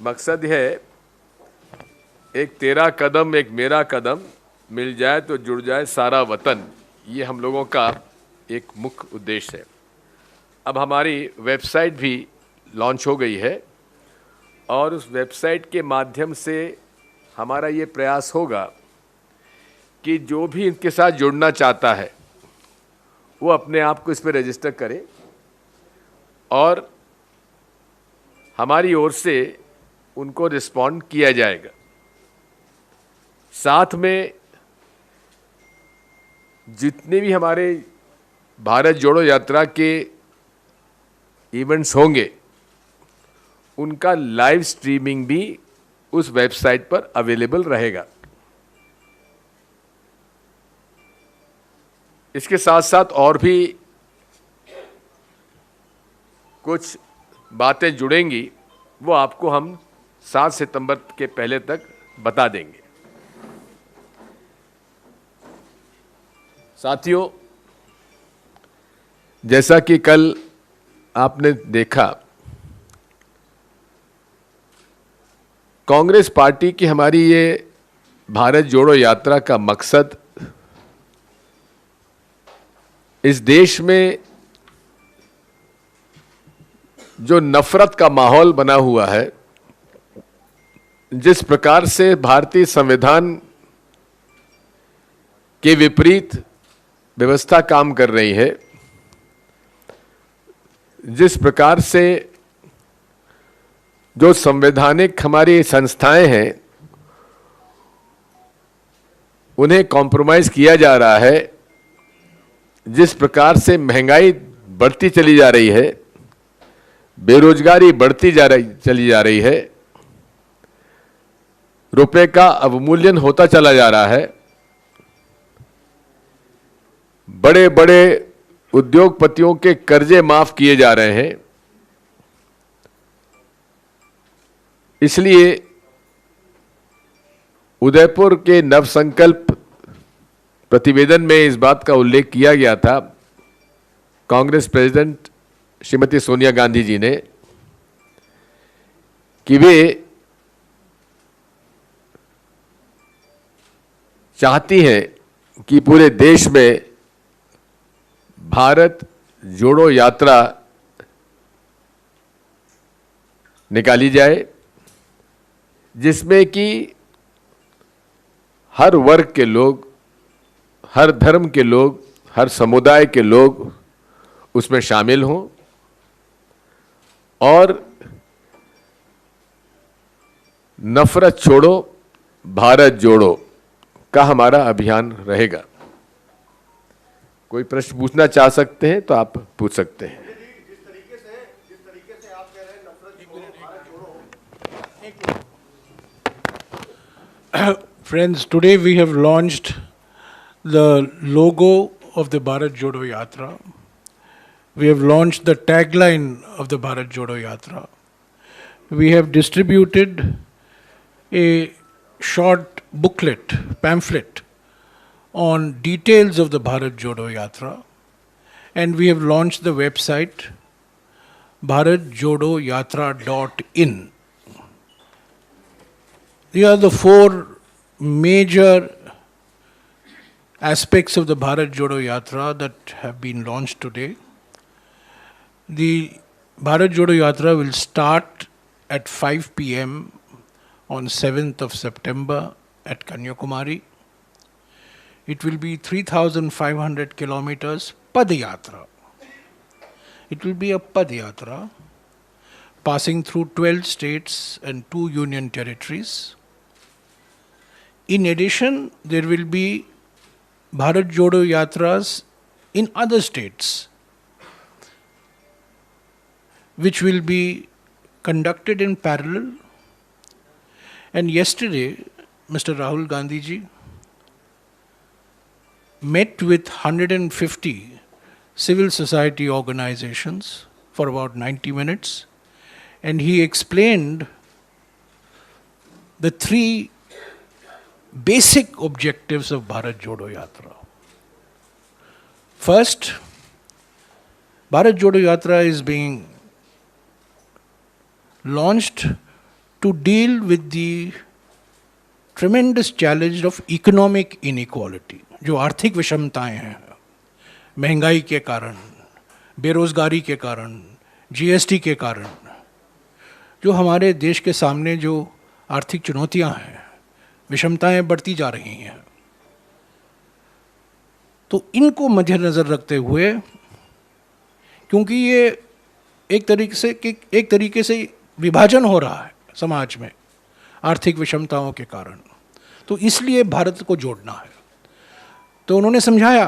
मकसद है एक तेरा कदम एक मेरा कदम, मिल जाए तो जुड़ जाए सारा वतन। ये हम लोगों का एक मुख्य उद्देश्य है। अब हमारी वेबसाइट भी लॉन्च हो गई है और उस वेबसाइट के माध्यम से हमारा ये प्रयास होगा कि जो भी इनके साथ जुड़ना चाहता है वो अपने आप को इस पर रजिस्टर करे और हमारी ओर से उनको रिस्पॉन्ड किया जाएगा। साथ में जितने भी हमारे भारत जोड़ो यात्रा के इवेंट्स होंगे उनका लाइव स्ट्रीमिंग भी उस वेबसाइट पर अवेलेबल रहेगा। इसके साथ साथ और भी कुछ बातें जुड़ेंगी, वो आपको हम 7 सितंबर के पहले तक बता देंगे। साथियों, जैसा कि कल आपने देखा, कांग्रेस पार्टी की हमारी ये भारत जोड़ो यात्रा का मकसद इस देश में जो नफरत का माहौल बना हुआ है, जिस प्रकार से भारतीय संविधान के विपरीत व्यवस्था काम कर रही है, जिस प्रकार से जो संवैधानिक हमारी संस्थाएं हैं उन्हें कॉम्प्रोमाइज किया जा रहा है, जिस प्रकार से महंगाई बढ़ती चली जा रही है, बेरोजगारी बढ़ती चली जा रही है, रुपए का अवमूल्यन होता चला जा रहा है, बड़े बड़े उद्योगपतियों के कर्जे माफ किए जा रहे हैं। इसलिए उदयपुर के नवसंकल्प प्रतिवेदन में इस बात का उल्लेख किया गया था, कांग्रेस प्रेसिडेंट श्रीमती सोनिया गांधी जी ने, कि वे चाहती हैं कि पूरे देश में भारत जोड़ो यात्रा निकाली जाए, जिसमें कि हर वर्ग के लोग, हर धर्म के लोग, हर समुदाय के लोग उसमें शामिल हों और नफरत छोड़ो भारत जोड़ो का हमारा अभियान रहेगा। कोई प्रश्न पूछना चाह सकते हैं तो आप पूछ सकते हैं। जिस तरीके से आप कह रहे हैं नफरत छोड़ो भारत जोड़ो। Friends, today we have launched the logo of the Bharat Jodo Yatra. We have launched the tagline of the Bharat Jodo Yatra. We have distributed a short booklet, pamphlet on details of the Bharat Jodo Yatra, and we have launched the website bharatjodoyatra.in. These are the four major aspects of the Bharat Jodo Yatra that have been launched today. The Bharat Jodo Yatra will start at 5 p.m. on 7th of September at Kanyakumari. It will be 3,500 kilometers Padayatra. It will be a Padayatra passing through 12 states and 2 union territories. In addition, there will be Bharat Jodo Yatras in other states, which will be conducted in parallel. And yesterday, Mr. Rahul Gandhi ji met with 150 civil society organizations for about 90 minutes, and he explained the three basic objectives of Bharat Jodo Yatra. First, Bharat Jodo Yatra is being launched to deal with the tremendous challenge of economic inequality, जो आर्थिक विषमताएं हैं, महंगाई के कारण, बेरोजगारी के कारण, GST के कारण, जो हमारे देश के सामने जो आर्थिक चुनौतियां हैं, विषमताएं बढ़ती जा रही हैं। तो इनको मद्देनजर रखते हुए, क्योंकि ये एक तरीके से विभाजन हो रहा है समाज में आर्थिक विषमताओं के कारण, तो इसलिए भारत को जोड़ना है। तो उन्होंने समझाया,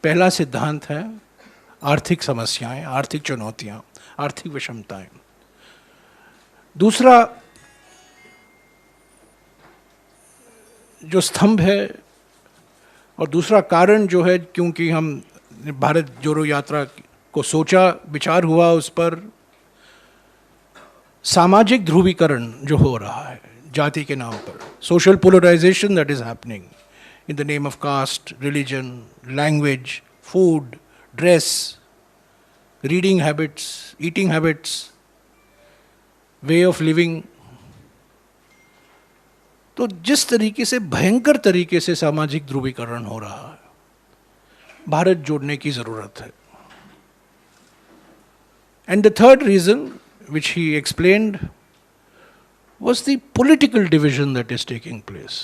पहला सिद्धांत है आर्थिक समस्याएं, आर्थिक चुनौतियां, आर्थिक विषमताएं। दूसरा जो स्तंभ है और दूसरा कारण जो है, क्योंकि हम भारत जोड़ो यात्रा को सोचा, विचार हुआ उस पर, सामाजिक ध्रुवीकरण जो हो रहा है जाति के नाम पर, social polarisation that is happening in the name of caste, religion, language, food, dress, reading habits, eating habits, way of living. तो जिस तरीके से भयंकर तरीके से सामाजिक ध्रुवीकरण हो रहा है, भारत जोड़ने की जरूरत है। And the third reason which he explained was the political division that is taking place.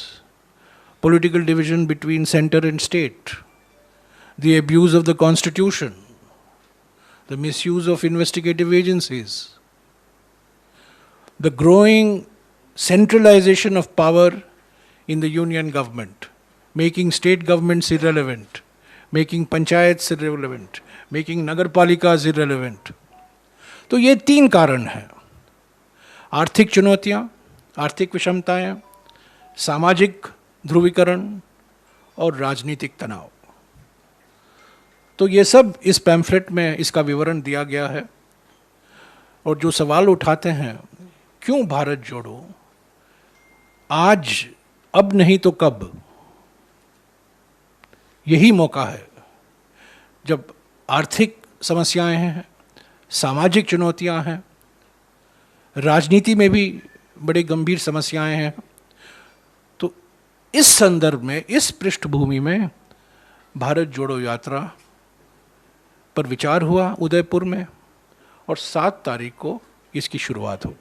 Political division between center and state, the abuse of the constitution, the misuse of investigative agencies, the growing centralization of power in the union government, making state governments irrelevant, making panchayats irrelevant, making nagarpalikas irrelevant. तो ये तीन कारण हैं, आर्थिक चुनौतियां, आर्थिक विषमताएं, सामाजिक ध्रुवीकरण और राजनीतिक तनाव। तो ये सब इस पैम्फलेट में इसका विवरण दिया गया है। और जो सवाल उठाते हैं, क्यों भारत जोड़ो, आज, अब नहीं तो कब? यही मौका है जब आर्थिक समस्याएं हैं, सामाजिक चुनौतियां हैं, राजनीति में भी बड़ी गंभीर समस्याएं हैं। तो इस संदर्भ में, इस पृष्ठभूमि में भारत जोड़ो यात्रा पर विचार हुआ उदयपुर में, और 7 तारीख को इसकी शुरुआत हो।